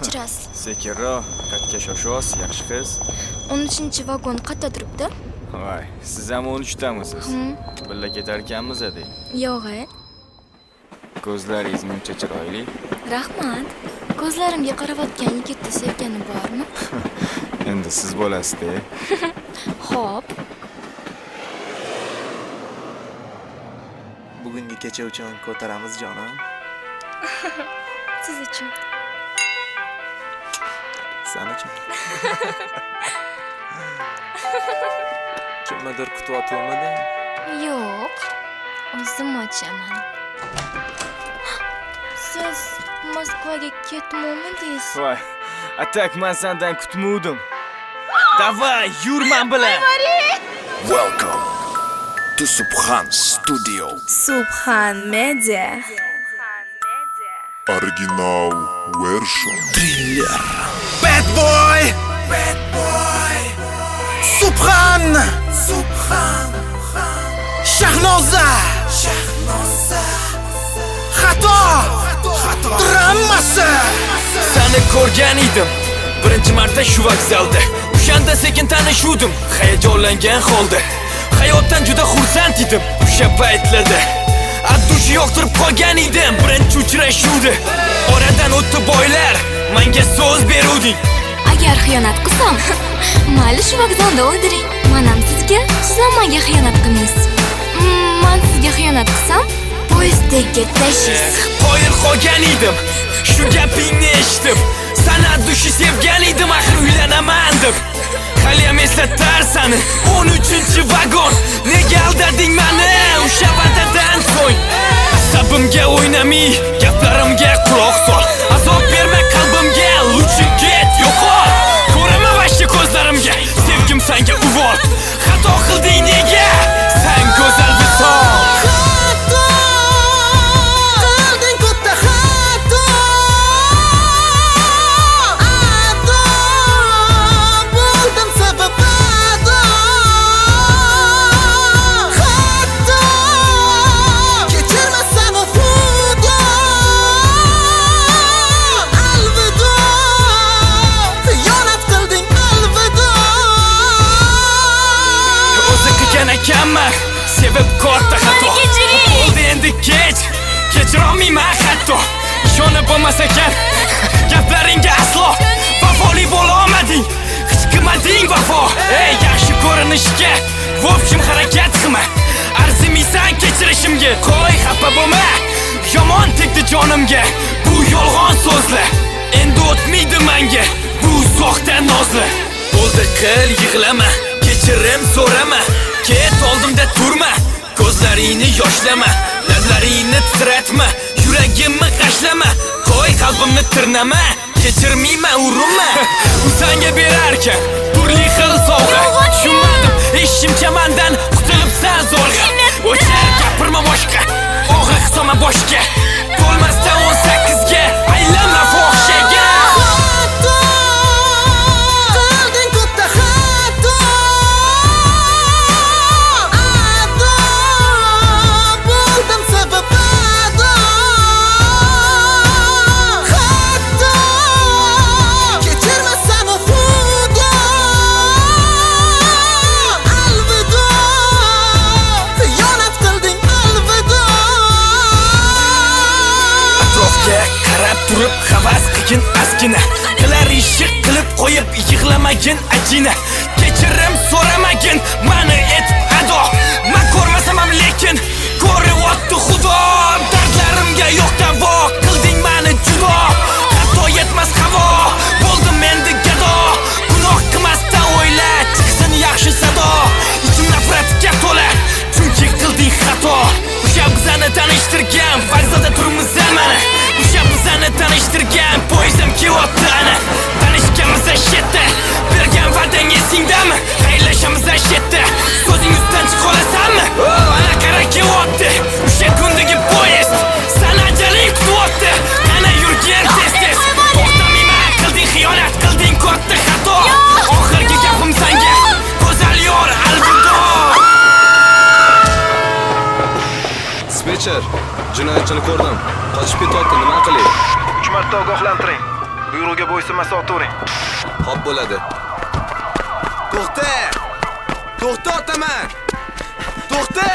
kechirasiz. Sekinroq, qatga shoshyapsiz, yaxshi qiz. 13-vagon qayerda turibdi? Voy, siz ham 13 tamisiz. Birga ketar ekanmiz edi. Yo'q, Ko'zlaringiz muncha chiroyli. Rahmat. Ko'zlarimga qarayotgan yigitni sevgani bormi? Endi siz bo'lasiz-da. Xo'p. Bugungi kecha uchun ko'taramiz jonim. Siz uchun. Sen uchun. Kimnidir kutyaptimi? Yo'q. O'zim ochaman. Siz Moskvaga ketmoqmidingiz? Voy, atak men sendan kutmovdim. Davay, yur men bilan. Welcome to Subhan Studio. Subhan Media. Original version. Thriller. Bad boy. Subhan. Shahnoza. Xato. Drammasi. Seni ko'rgan edim birinchi marta shu vokzalda. O'shanda sekin tanishuvdim, hayajonlangan holda. Hayotdan juda xursand edim o'sha paytlarda. Addushi yoqtirib qolgan edim birinchi uchrashuvda. Oradan o'tdi boylar, menga so'z beruvding. Agar xiyonat qilsam, mayli shu vokzalda o'ldiring. Men ham sizga, siz ham menga xiyonat qilmaysiz. Men sizga xiyonat qilsam, poyezdga tashlaysiz. Qoyil qolgan edim, shu gapingni eshitib. Sen Addushi sevgan edim, axir uylanaman deb. Haliyam eslatar seni 13-vagon. Nega aldading meni o'sha va'dadan so'ng? Asabimga o'ynamay, gaplarimga quloq sol. Azob berma qalbimga, luchi ket yo'qol. Ko'raman vashti ko'zlarimga, sevgim senga uvol. Xato qilding nega? Sen go'zal visol. Sevib katta xato bo'ldi endi kechirolmayman hatto. Ishonib bo'lmas ekan gaplaringga aslo. Vafoli bo'la olmading, hech qilmading vafo. Ey yaxshi ko'rinishga v общем harakat qilma. Arzimaysan kechirishimga, qo'y xafa bo'lma. Yomon tegdi jonimga bu yolg'on so'zlar. Endi o'tmaydi menga bu soxta nozlar. Bo'ldi qil yig'lama, kechirim so'rama. Ket oldimda turma, ko'zlaringni yoshlama, lablaringni titratma, yuragimni qashlama, qo'y qalbimni tirnama, kechirmayman urinma. U senga berarkan turli xil sovg'a. Tushunmadim, eshimcha mendan qutulibsan zo'rg'a. O'char gapirma boshqa, og'a hisobma boshqa. To'lmasdan 18ga aylanma fohishaga. Turib havas qilgin azgina, qilar ishni qilib qo'yib yig'lamagin ajina. Kechirim so'ramagin meni etib ado. Men ko'rmasam ham lekin ko'ryapti Xudo. Dardlarimga yo'q davo, qilding meni judo. Xato yetmas havo, bo'ldim endi gado. Gunoh qilmasdan o'yla, chiqsin yaxshi sado. Ichim nafratga to'la, chunki qilding xato. O'sha bizani tanishtirgan vokzalda turibmiz mana. O'sha bizani tanishtirgan poyezdam kelyapti ana. Tanishganmiz shetda, bergan va'dang esingdami? Xayrlashamiz shetda, so'zing ustidan chiqa olasanmi? Ana qara kelyapti o'sha kundagi poyezd. Sana ajaling kutyapti, qani yurgin tez-tez. To'xtamayman, qilding xiyonat, qilding katta xato. Oxirgi gapim senga, go'zal yor alvido. Dispetcher, jinoyatchini ko'rdim. Qochib ketyapti, nima qilay? 3 marta ogohlantiring. Buyruqga bo'ysunmasa otavering. Xo'p bo'ladi. To'xta! To'xta otaman! To'xta!